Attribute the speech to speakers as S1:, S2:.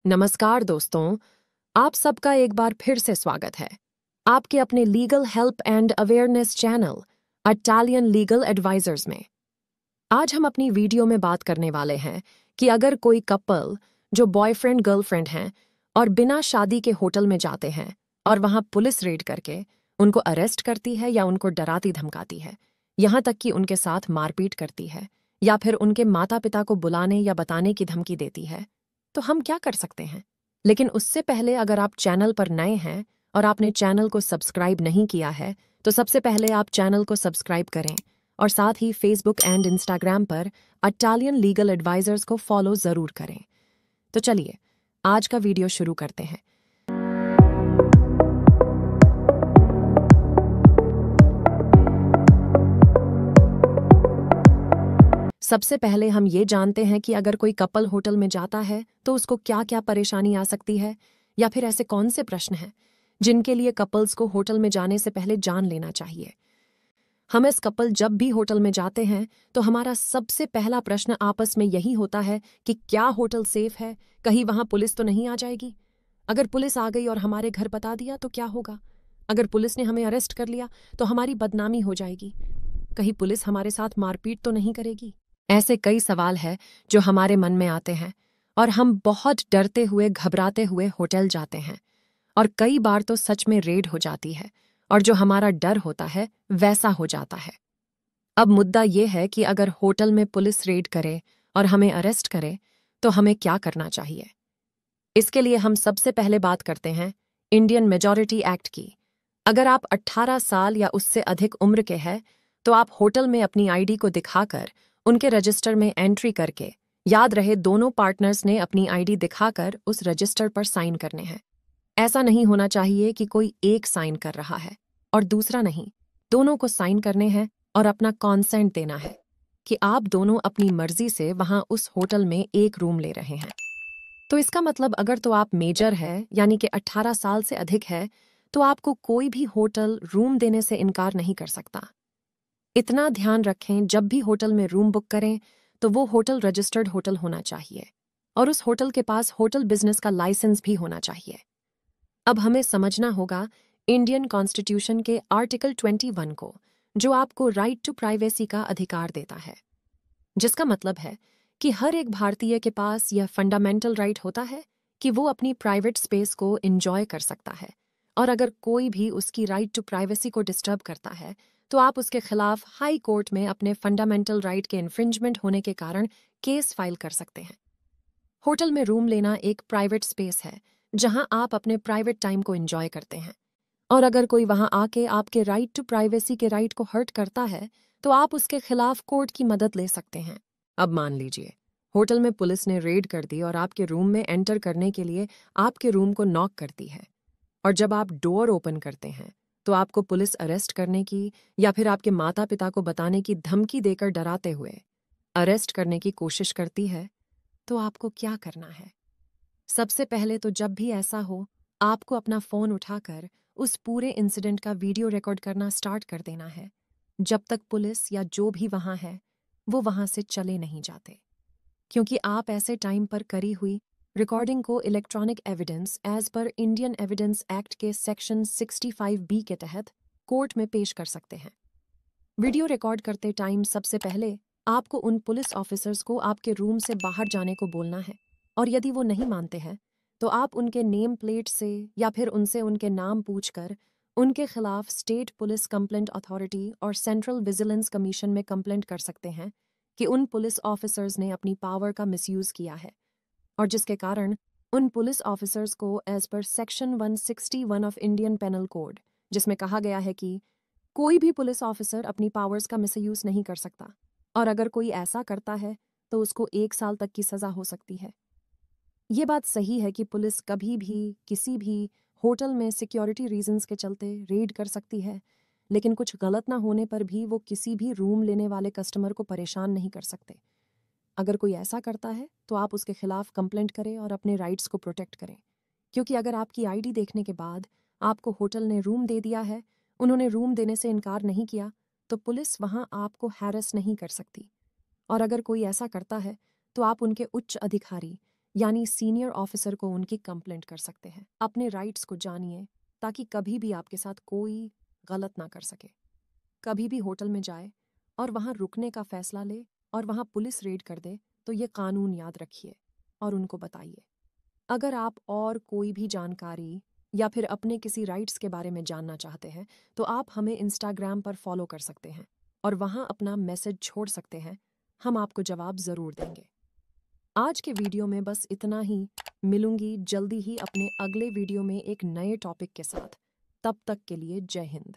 S1: नमस्कार दोस्तों, आप सबका एक बार फिर से स्वागत है आपके अपने legal help and awareness channel Italian legal advisers में। आज हम अपनी वीडियो में बात करने वाले हैं कि अगर कोई कपल जो बॉयफ्रेंड गर्लफ्रेंड हैं और बिना शादी के होटल में जाते हैं और वहां पुलिस रेड करके उनको अरेस्ट करती है या उनको डराती धमकाती है, यहाँ तक कि उनके साथ मारपीट करती है या फिर उनके माता पिता को बुलाने या बताने की धमकी देती है, तो हम क्या कर सकते हैं। लेकिन उससे पहले अगर आप चैनल पर नए हैं और आपने चैनल को सब्सक्राइब नहीं किया है तो सबसे पहले आप चैनल को सब्सक्राइब करें और साथ ही फेसबुक एंड इंस्टाग्राम पर इटालियन लीगल एडवाइजर्स को फॉलो जरूर करें। तो चलिए आज का वीडियो शुरू करते हैं। सबसे पहले हम ये जानते हैं कि अगर कोई कपल होटल में जाता है तो उसको क्या क्या परेशानी आ सकती है, या फिर ऐसे कौन से प्रश्न हैं जिनके लिए कपल्स को होटल में जाने से पहले जान लेना चाहिए। हम इस कपल जब भी होटल में जाते हैं तो हमारा सबसे पहला प्रश्न आपस में यही होता है कि क्या होटल सेफ है, कहीं वहां पुलिस तो नहीं आ जाएगी। अगर पुलिस आ गई और हमारे घर बता दिया तो क्या होगा। अगर पुलिस ने हमें अरेस्ट कर लिया तो हमारी बदनामी हो जाएगी। कहीं पुलिस हमारे साथ मारपीट तो नहीं करेगी। ऐसे कई सवाल हैं जो हमारे मन में आते हैं और हम बहुत डरते हुए घबराते हुए होटल जाते हैं और कई बार तो सच में रेड हो जाती है और जो हमारा डर होता है वैसा हो जाता है। अब मुद्दा ये है कि अगर होटल में पुलिस रेड करे और हमें अरेस्ट करे तो हमें क्या करना चाहिए। इसके लिए हम सबसे पहले बात करते हैं इंडियन मेजॉरिटी एक्ट की। अगर आप 18 साल या उससे अधिक उम्र के हैं तो आप होटल में अपनी आईडी को दिखाकर उनके रजिस्टर में एंट्री करके, याद रहे दोनों पार्टनर्स ने अपनी आईडी दिखाकर उस रजिस्टर पर साइन करने हैं। ऐसा नहीं होना चाहिए कि कोई एक साइन कर रहा है और दूसरा नहीं, दोनों को साइन करने हैं और अपना कॉन्सेंट देना है कि आप दोनों अपनी मर्जी से वहां उस होटल में एक रूम ले रहे हैं। तो इसका मतलब अगर तो आप मेजर है यानी कि 18 साल से अधिक है तो आपको कोई भी होटल रूम देने से इनकार नहीं कर सकता। इतना ध्यान रखें जब भी होटल में रूम बुक करें तो वो होटल रजिस्टर्ड होटल होना चाहिए और उस होटल के पास होटल बिजनेस का लाइसेंस भी होना चाहिए। अब हमें समझना होगा इंडियन कॉन्स्टिट्यूशन के आर्टिकल 21 को, जो आपको राइट टू प्राइवेसी का अधिकार देता है, जिसका मतलब है कि हर एक भारतीय के पास यह फंडामेंटल राइट होता है कि वो अपनी प्राइवेट स्पेस को एंजॉय कर सकता है और अगर कोई भी उसकी राइट टू प्राइवेसी को डिस्टर्ब करता है तो आप उसके खिलाफ हाई कोर्ट में अपने फंडामेंटल राइट के इन्फ्रिंजमेंट होने के कारण केस फाइल कर सकते हैं। होटल में रूम लेना एक प्राइवेट स्पेस है जहां आप अपने प्राइवेट टाइम को एंजॉय करते हैं और अगर कोई वहां आके आपके राइट टू प्राइवेसी के राइट को हर्ट करता है तो आप उसके खिलाफ कोर्ट की मदद ले सकते हैं। अब मान लीजिए होटल में पुलिस ने रेड कर दी और आपके रूम में एंटर करने के लिए आपके रूम को नॉक करती है और जब आप डोर ओपन करते हैं तो आपको पुलिस अरेस्ट करने की या फिर आपके माता पिता को बताने की धमकी देकर डराते हुए अरेस्ट करने की कोशिश करती है, तो आपको क्या करना है। सबसे पहले तो जब भी ऐसा हो आपको अपना फोन उठाकर उस पूरे इंसिडेंट का वीडियो रिकॉर्ड करना स्टार्ट कर देना है जब तक पुलिस या जो भी वहां है वो वहां से चले नहीं जाते, क्योंकि आप ऐसे टाइम पर करी हुई रिकॉर्डिंग को electronic evidence as per Indian evidence act के सेक्शन 65B के तहत कोर्ट में पेश कर सकते हैं। वीडियो रिकॉर्ड करते टाइम सबसे पहले आपको उन पुलिस ऑफिसर्स को आपके रूम से बाहर जाने को बोलना है और यदि वो नहीं मानते हैं तो आप उनके नेम प्लेट से या फिर उनसे उनके नाम पूछकर उनके खिलाफ स्टेट पुलिस कंप्लेंट अथॉरिटी और सेंट्रल विजिलेंस कमीशन में कंप्लेंट कर सकते हैं कि उन पुलिस ऑफिसर्स ने अपनी पावर का मिसयूज किया है और जिसके कारण उन पुलिस ऑफिसर्स को as per section 161 of Indian penal code, जिसमें कहा गया है कि कोई भी पुलिस ऑफिसर अपनी पावर्स का मिसयूज नहीं कर सकता और अगर कोई ऐसा करता है तो उसको 1 साल तक की सजा हो सकती है। ये बात सही है कि पुलिस कभी भी किसी भी होटल में सिक्योरिटी रीजंस के चलते रेड कर सकती है, लेकिन कुछ गलत ना होने पर भी वो किसी भी रूम लेने वाले कस्टमर को परेशान नहीं कर सकते। अगर कोई ऐसा करता है तो आप उसके खिलाफ कंप्लेंट करें और अपने राइट्स को प्रोटेक्ट करें, क्योंकि अगर आपकी आईडी देखने के बाद आपको होटल ने रूम दे दिया है, उन्होंने रूम देने से इनकार नहीं किया, तो पुलिस वहां आपको हैरेस नहीं कर सकती। और अगर कोई ऐसा करता है तो आप उनके उच्च अधिकारी यानी सीनियर ऑफिसर को उनकी कंप्लेंट कर सकते हैं। अपने राइट्स को जानिए ताकि कभी भी आपके साथ कोई गलत ना कर सके। कभी भी होटल में जाए और वहां रुकने का फैसला ले और वहां पुलिस रेड कर दे तो ये कानून याद रखिए और उनको बताइए। अगर आप और कोई भी जानकारी या फिर अपने किसी राइट्स के बारे में जानना चाहते हैं तो आप हमें इंस्टाग्राम पर फॉलो कर सकते हैं और वहां अपना मैसेज छोड़ सकते हैं। हम आपको जवाब ज़रूर देंगे। आज के वीडियो में बस इतना ही। मिलूंगी जल्दी ही अपने अगले वीडियो में एक नए टॉपिक के साथ। तब तक के लिए जय हिंद।